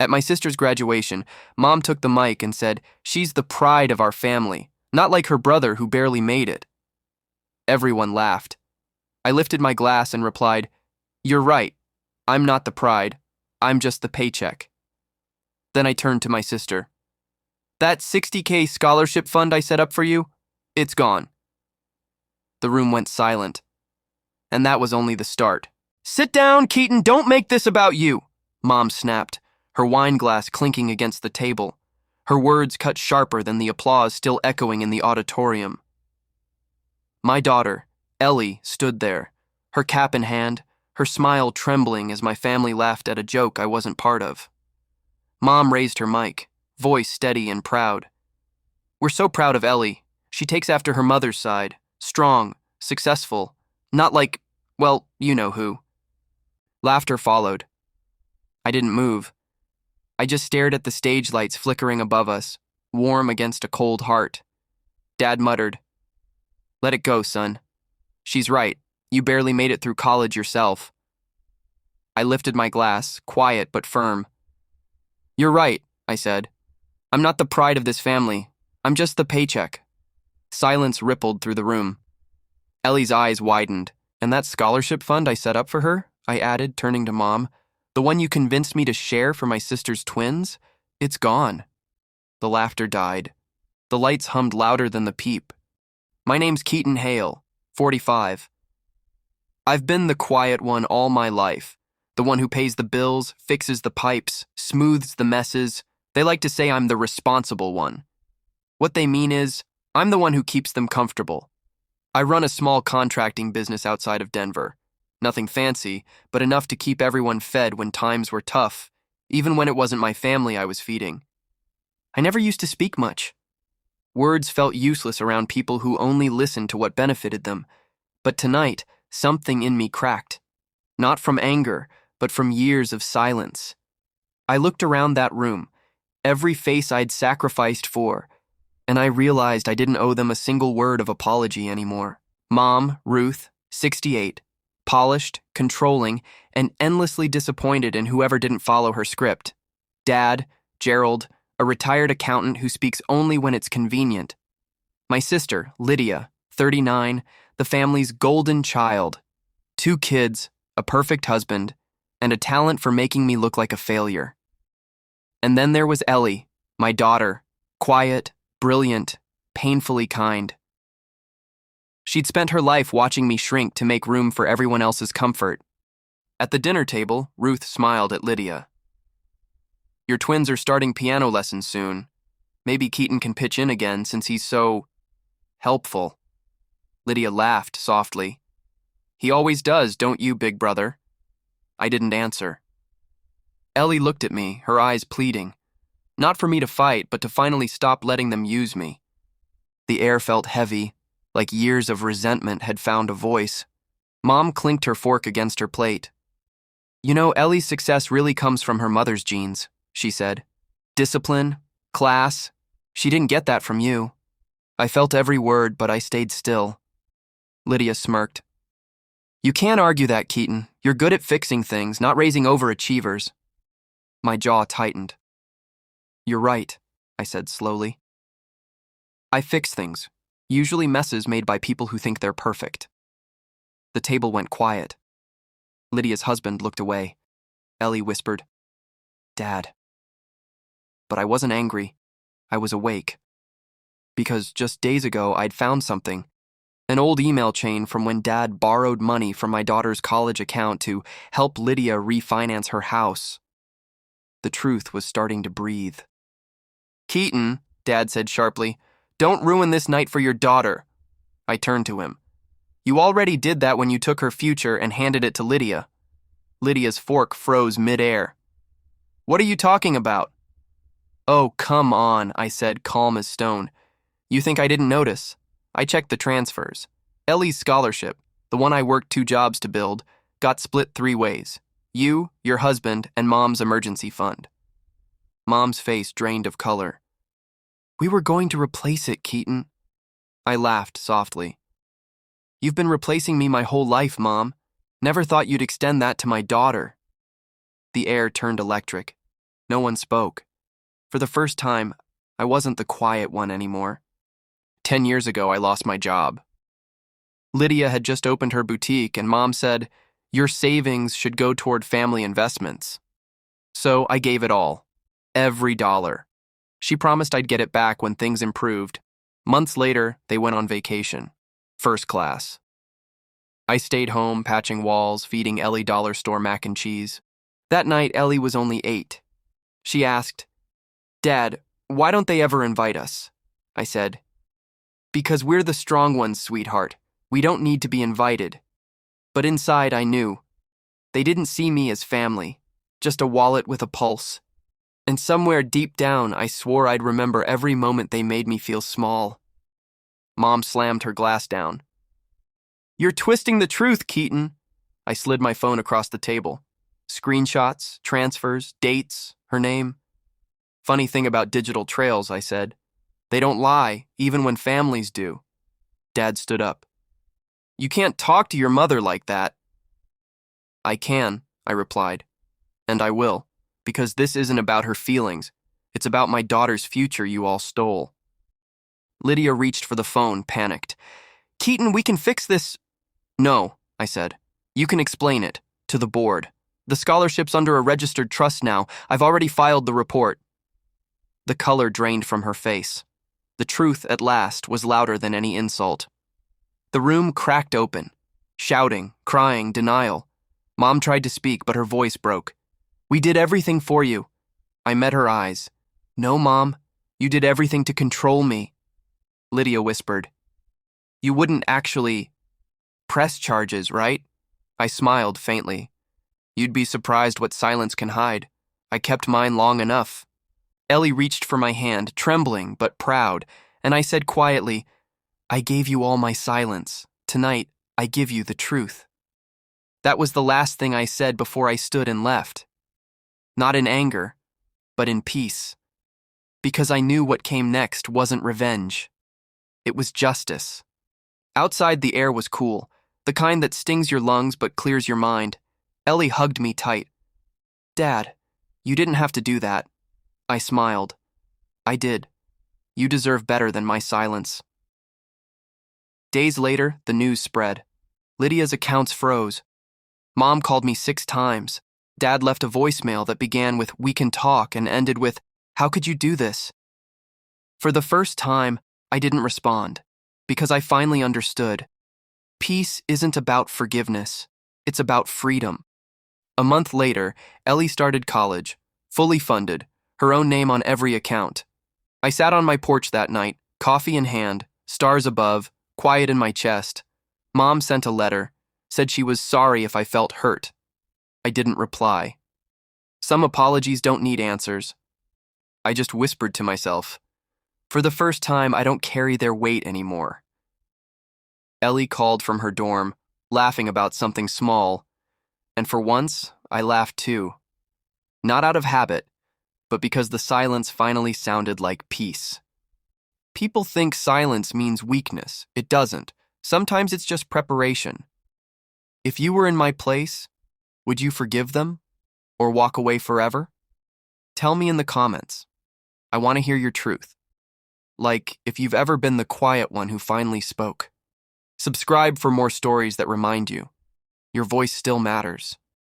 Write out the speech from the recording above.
At my sister's graduation, Mom took the mic and said, "She's the pride of our family, not like her brother who barely made it." Everyone laughed. I lifted my glass and replied, "You're right. I'm not the pride. I'm just the paycheck." Then I turned to my sister. "That $60K scholarship fund I set up for you, it's gone." The room went silent. And that was only the start. "Sit down, Keaton, don't make this about you," Mom snapped, her wine glass clinking against the table, her words cut sharper than the applause still echoing in the auditorium. My daughter, Ellie, stood there, her cap in hand, her smile trembling as my family laughed at a joke I wasn't part of. Mom raised her mic, voice steady and proud. "We're so proud of Ellie. She takes after her mother's side, strong, successful, not like, well, you know who." Laughter followed. I didn't move. I just stared at the stage lights flickering above us, warm against a cold heart. Dad muttered, "Let it go, son. She's right. You barely made it through college yourself." I lifted my glass, quiet but firm. "You're right," I said. "I'm not the pride of this family. I'm just the paycheck." Silence rippled through the room. Ellie's eyes widened. "And that scholarship fund I set up for her," I added, turning to Mom, "the one you convinced me to share for my sister's twins, it's gone." The laughter died. The lights hummed louder than the peep. "My name's Keaton Hale, 45. I've been the quiet one all my life, the one who pays the bills, fixes the pipes, smooths the messes. They like to say I'm the responsible one. What they mean is, I'm the one who keeps them comfortable. I run a small contracting business outside of Denver. Nothing fancy, but enough to keep everyone fed when times were tough, even when it wasn't my family I was feeding. I never used to speak much. Words felt useless around people who only listened to what benefited them. But tonight, something in me cracked. Not from anger, but from years of silence. I looked around that room, every face I'd sacrificed for, and I realized I didn't owe them a single word of apology anymore. Mom, Ruth, 68, polished, controlling, and endlessly disappointed in whoever didn't follow her script. Dad, Gerald, a retired accountant who speaks only when it's convenient. My sister, Lydia, 39, the family's golden child. 2 kids, a perfect husband, and a talent for making me look like a failure. And then there was Ellie, my daughter, quiet, brilliant, painfully kind. She'd spent her life watching me shrink to make room for everyone else's comfort. At the dinner table, Ruth smiled at Lydia. "Your twins are starting piano lessons soon. Maybe Keaton can pitch in again since he's so helpful." Lydia laughed softly. "He always does, don't you, big brother?" I didn't answer. Ellie looked at me, her eyes pleading. Not for me to fight, but to finally stop letting them use me. The air felt heavy, like years of resentment had found a voice. Mom clinked her fork against her plate. "You know, Ellie's success really comes from her mother's genes," she said. "Discipline, class. She didn't get that from you." I felt every word, but I stayed still. Lydia smirked. "You can't argue that, Keaton. You're good at fixing things, not raising overachievers." My jaw tightened. "You're right," I said slowly. "I fix things, usually messes made by people who think they're perfect." The table went quiet. Lydia's husband looked away. Ellie whispered, "Dad." But I wasn't angry. I was awake. Because just days ago, I'd found something. An old email chain from when Dad borrowed money from my daughter's college account to help Lydia refinance her house. The truth was starting to breathe. "Keaton," Dad said sharply, "don't ruin this night for your daughter." I turned to him. "You already did that when you took her future and handed it to Lydia." Lydia's fork froze midair. "What are you talking about?" "Oh, come on," I said, calm as stone. "You think I didn't notice? I checked the transfers. Ellie's scholarship, the one I worked 2 jobs to build, got split 3 ways. You, your husband, and Mom's emergency fund." Mom's face drained of color. "We were going to replace it, Keaton." I laughed softly. "You've been replacing me my whole life, Mom. Never thought you'd extend that to my daughter." The air turned electric. No one spoke. For the first time, I wasn't the quiet one anymore. 10 years ago, I lost my job. Lydia had just opened her boutique, and Mom said, "Your savings should go toward family investments." So I gave it all. Every dollar. She promised I'd get it back when things improved. Months later, they went on vacation. First class. I stayed home, patching walls, feeding Ellie dollar store mac and cheese. That night, Ellie was only 8. She asked, "Dad, why don't they ever invite us?" I said, "Because we're the strong ones, sweetheart. We don't need to be invited." But inside, I knew. They didn't see me as family, just a wallet with a pulse. And somewhere deep down, I swore I'd remember every moment they made me feel small. Mom slammed her glass down. "You're twisting the truth, Keaton." I slid my phone across the table. Screenshots, transfers, dates, her name. "Funny thing about digital trails," I said. "They don't lie, even when families do." Dad stood up. "You can't talk to your mother like that." "I can," I replied. "And I will, because this isn't about her feelings. It's about my daughter's future you all stole." Lydia reached for the phone, panicked. "Keaton, we can fix this." "No," I said. "You can explain it. To the board. The scholarship's under a registered trust now. I've already filed the report." The color drained from her face. The truth, at last, was louder than any insult. The room cracked open. Shouting, crying, denial. Mom tried to speak, but her voice broke. "We did everything for you." I met her eyes. "No, Mom. You did everything to control me." Lydia whispered, "You wouldn't actually press charges, right?" I smiled faintly. "You'd be surprised what silence can hide. I kept mine long enough." Ellie reached for my hand, trembling but proud, and I said quietly, "I gave you all my silence. Tonight, I give you the truth." That was the last thing I said before I stood and left. Not in anger, but in peace. Because I knew what came next wasn't revenge. It was justice. Outside, the air was cool, the kind that stings your lungs but clears your mind. Ellie hugged me tight. "Dad, you didn't have to do that." I smiled. "I did. You deserve better than my silence." Days later, the news spread. Lydia's accounts froze. Mom called me 6 times. Dad left a voicemail that began with "We can talk" and ended with "How could you do this?" For the first time, I didn't respond, because I finally understood. Peace isn't about forgiveness. It's about freedom. A month later, Ellie started college, fully funded, her own name on every account. I sat on my porch that night, coffee in hand, stars above, quiet in my chest. Mom sent a letter, said she was sorry if I felt hurt. I didn't reply. Some apologies don't need answers. I just whispered to myself, "For the first time, I don't carry their weight anymore." Ellie called from her dorm, laughing about something small, and for once, I laughed too. Not out of habit, but because the silence finally sounded like peace. People think silence means weakness. It doesn't. Sometimes it's just preparation. If you were in my place, would you forgive them? Or walk away forever? Tell me in the comments. I want to hear your truth. Like, if you've ever been the quiet one who finally spoke. Subscribe for more stories that remind you. Your voice still matters.